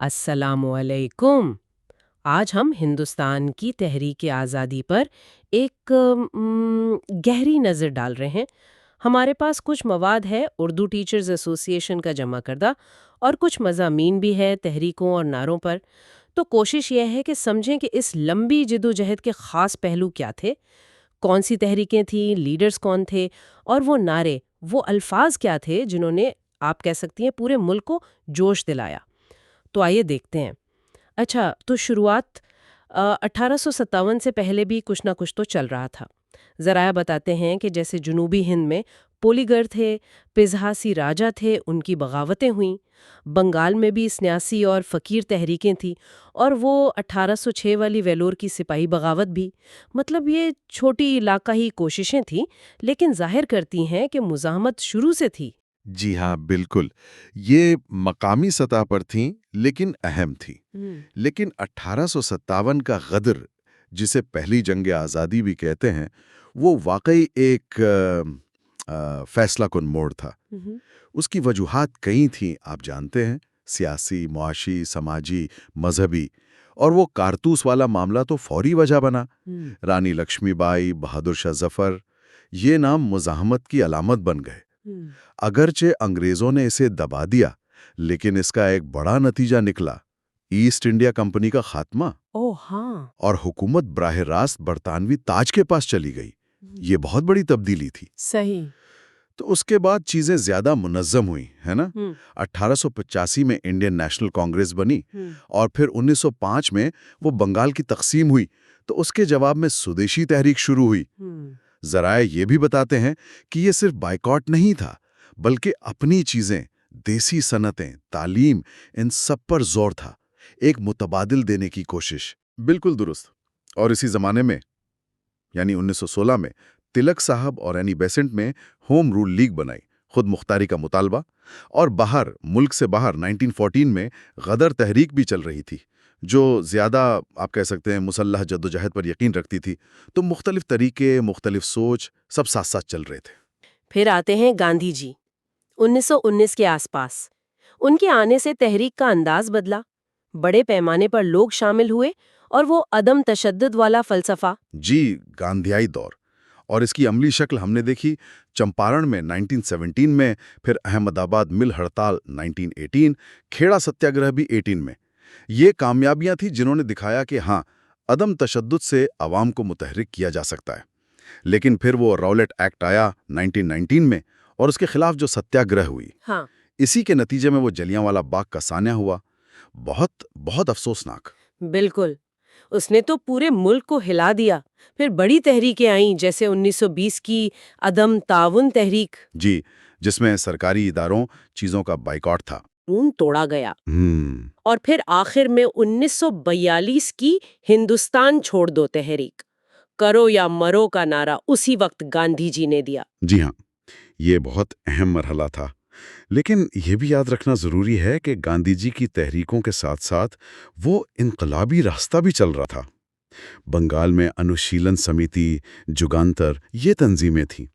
السلام علیکم۔ آج ہم ہندوستان کی تحریک آزادی پر ایک گہری نظر ڈال رہے ہیں۔ ہمارے پاس کچھ مواد ہے اردو ٹیچرز ایسوسی ایشن کا جمع کردہ، اور کچھ مضامین بھی ہے تحریکوں اور نعروں پر۔ تو کوشش یہ ہے کہ سمجھیں کہ اس لمبی جدوجہد کے خاص پہلو کیا تھے، کون سی تحریکیں تھیں، لیڈرز کون تھے، اور وہ نعرے، وہ الفاظ کیا تھے جنہوں نے، آپ کہہ سکتی ہیں، پورے ملک کو جوش دلایا۔ تو آئیے دیکھتے ہیں۔ اچھا، تو شروعات 1857 سے پہلے بھی کچھ نہ کچھ تو چل رہا تھا۔ ذرائع بتاتے ہیں کہ جیسے جنوبی ہند میں پولیگر تھے، پزہاسی راجا تھے، ان کی بغاوتیں ہوئیں۔ بنگال میں بھی سنیاسی اور فقیر تحریکیں تھیں، اور وہ 1806 والی ویلور کی سپاہی بغاوت بھی۔ مطلب یہ چھوٹی علاقائی کوششیں تھیں، لیکن ظاہر کرتی ہیں کہ مزاحمت شروع سے تھی۔ جی ہاں، بالکل۔ یہ مقامی سطح پر تھیں لیکن اہم تھیں۔ لیکن 1857 کا غدر، جسے پہلی جنگ آزادی بھی کہتے ہیں، وہ واقعی ایک فیصلہ کن موڑ تھا۔ اس کی وجوہات کئی تھیں، آپ جانتے ہیں، سیاسی، معاشی، سماجی، مذہبی، اور وہ کارتوس والا معاملہ تو فوری وجہ بنا۔ رانی لکشمی بائی، بہادر شاہ ظفر، یہ نام مزاحمت کی علامت بن گئے۔ اگرچہ انگریزوں نے اسے دبا دیا، لیکن اس کا ایک بڑا نتیجہ نکلا: ایسٹ انڈیا کمپنی کا خاتمہ۔ اور حکومت براہ راست برطانوی تاج کے پاس چلی گئی۔ یہ بہت بڑی تبدیلی تھی۔ صحیح۔ تو اس کے بعد چیزیں زیادہ منظم ہوئیں، ہے نا؟ 1885 میں انڈین نیشنل کانگریس بنی، اور پھر 1905 میں وہ بنگال کی تقسیم ہوئی، تو اس کے جواب میں سودیشی تحریک شروع ہوئی۔ ذرائع یہ بھی بتاتے ہیں کہ یہ صرف بائیکاٹ نہیں تھا، بلکہ اپنی چیزیں، دیسی صنعتیں، تعلیم، ان سب پر زور تھا، ایک متبادل دینے کی کوشش۔ بالکل درست۔ اور اسی زمانے میں، یعنی 1916 میں، تلک صاحب اور اینی بیسنٹ میں ہوم رول لیگ بنائی، خود مختاری کا مطالبہ۔ اور باہر، ملک سے باہر، 1914 میں غدر تحریک بھی چل رہی تھی، جو زیادہ، آپ کہہ سکتے ہیں، مسلح جدوجہد پر یقین رکھتی تھی۔ تو مختلف طریقے، مختلف سوچ، سب ساتھ ساتھ چل رہے تھے۔ پھر آتے ہیں گاندھی جی، 1919 کے آس پاس۔ ان کے آنے سے تحریک کا انداز بدلا، بڑے پیمانے پر لوگ شامل ہوئے، اور وہ عدم تشدد والا فلسفہ۔ جی، گاندھیائی دور، اور اس کی عملی شکل ہم نے دیکھی چمپارن میں 1917 میں، پھر احمد آباد مل ہڑتال 1918، کھیڑا ستیاگرہ بھی 18 میں۔ یہ کامیابیاں تھیں جنہوں نے دکھایا کہ ہاں، عدم تشدد سے عوام کو متحرک کیا جا سکتا ہے۔ لیکن پھر وہ راولیٹ ایکٹ آیا 1919 میں، اور اس کے خلاف جو ستیاگرہ ہوئی، اسی کے نتیجے میں وہ جلیانوالہ باغ کا سانحہ ہوا۔ بہت بہت افسوسناک۔ بالکل، اس نے تو پورے ملک کو ہلا دیا۔ پھر بڑی تحریکیں آئیں، جیسے 1920 کی عدم تعاون تحریک۔ جی، جس میں سرکاری اداروں، چیزوں کا بائیکاٹ تھا۔ توڑا گیا۔ اور پھر آخر میں 1942 کی ہندوستان چھوڑ دو تحریک، کرو یا مرو کا نعرہ اسی وقت گاندھی جی نے دیا۔ جی ہاں، یہ بہت اہم مرحلہ تھا۔ لیکن یہ بھی یاد رکھنا ضروری ہے کہ گاندھی جی کی تحریکوں کے ساتھ ساتھ وہ انقلابی راستہ بھی چل رہا تھا۔ بنگال میں انوشیلن سمیتی، جگانتر، یہ تنظیمیں تھیں،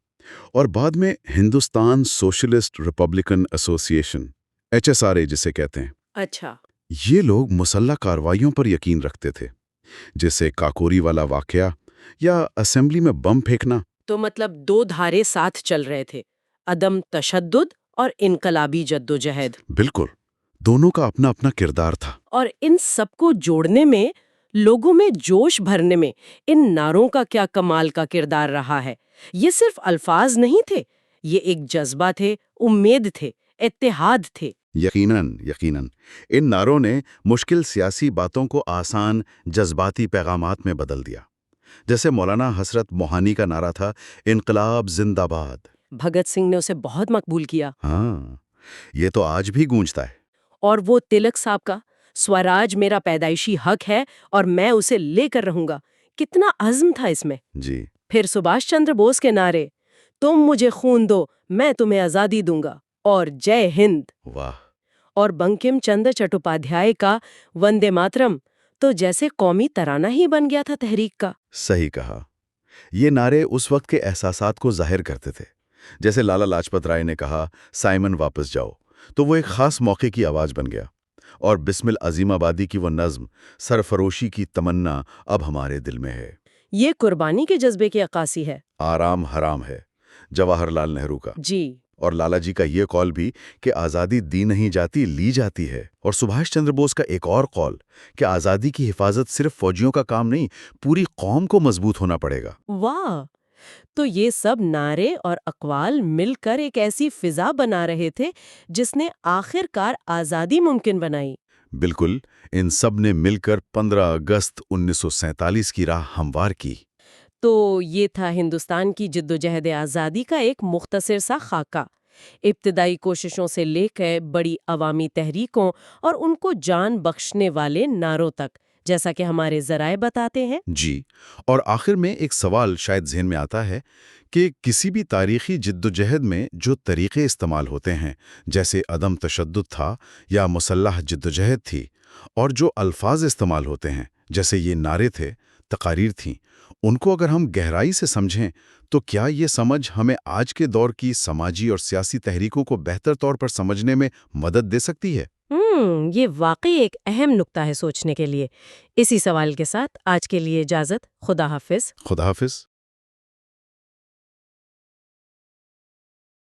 اور بعد میں ہندوستان سوشلسٹ ریپبلکن ایسوسی ایشن، HSRA جسے کہتے ہیں۔ اچھا۔ یہ لوگ مسلح کارروائیوں پر یقین رکھتے تھے، جیسے کاکوری والا واقعہ یا اسمبلی میں بم پھینکنا۔ تو مطلب دو دھارے ساتھ چل رہے تھے، عدم تشدد اور انقلابی جدوجہد۔ بالکل، دونوں کا اپنا اپنا کردار تھا۔ اور ان سب کو جوڑنے میں، لوگوں میں جوش بھرنے میں، ان نعروں کا کیا کمال کا کردار رہا ہے۔ یہ صرف الفاظ نہیں تھے، یہ ایک جذبہ تھے، امید تھے، اتحاد تھے۔ یقیناً، یقیناً، ان نعروں نے مشکل سیاسی باتوں کو آسان، جذباتی پیغامات میں بدل دیا۔ جیسے مولانا حسرت موہانی کا نعرہ تھا، انقلاب زندہ باد۔ بھگت سنگھ نے اسے بہت مقبول کیا۔ ہاں، یہ تو آج بھی گونجتا ہے۔ اور وہ تلک صاحب کا، سوراج میرا پیدائشی حق ہے اور میں اسے لے کر رہوں گا، کتنا عزم تھا اس میں۔ جی۔ پھر سبھاش چندر بوس کے نعرے، تم مجھے خون دو میں تمہیں آزادی دوں گا، اور جے ہند۔ واہ۔ اور بنکم چندر چٹوپادھیائے کا وندے ماترم تو جیسے قومی ترانہ ہی بن گیا تھا تحریک کا۔ صحیح کہا۔ یہ نعرے اس وقت کے احساسات کو ظاہر کرتے تھے۔ جیسے لالا لاجپت رائے نے کہا، سائمن واپس جاؤ، تو وہ ایک خاص موقع کی آواز بن گیا۔ اور بسم العظیم آبادی کی وہ نظم، سرفروشی کی تمنا اب ہمارے دل میں ہے، یہ قربانی کے جذبے کی عکاسی ہے۔ آرام حرام ہے، جواہر لال نہرو کا۔ جی۔ اور لالا جی کا یہ قول بھی کہ آزادی دی نہیں جاتی، لی جاتی ہے۔ اور سبھاش چندر بوس کا ایک اور قول کہ آزادی کی حفاظت صرف فوجیوں کا کام نہیں، پوری قوم کو مضبوط ہونا پڑے گا۔ واہ! تو یہ سب نعرے اور اقوال مل کر ایک ایسی فضا بنا رہے تھے جس نے آخر کار آزادی ممکن بنائی۔ بالکل، ان سب نے مل کر 15 اگست 1947 کی راہ ہموار کی۔ تو یہ تھا ہندوستان کی جدوجہد آزادی کا ایک مختصر سا خاکہ، ابتدائی کوششوں سے لے کر بڑی عوامی تحریکوں اور ان کو جان بخشنے والے نعروں تک، جیسا کہ ہمارے ذرائع بتاتے ہیں۔ جی، اور آخر میں ایک سوال شاید ذہن میں آتا ہے کہ کسی بھی تاریخی جدوجہد میں جو طریقے استعمال ہوتے ہیں، جیسے عدم تشدد تھا یا مسلح جدوجہد تھی، اور جو الفاظ استعمال ہوتے ہیں، جیسے یہ نعرے تھے، تقاریر تھیں، ان کو اگر ہم گہرائی سے سمجھیں تو کیا یہ سمجھ ہمیں آج کے دور کی سماجی اور سیاسی تحریکوں کو بہتر طور پر سمجھنے میں مدد دے سکتی ہے؟ یہ واقعی ایک اہم نقطہ ہے سوچنے کے لیے۔ اسی سوال کے ساتھ آج کے لیے اجازت۔ خدا حافظ۔ خدا حافظ۔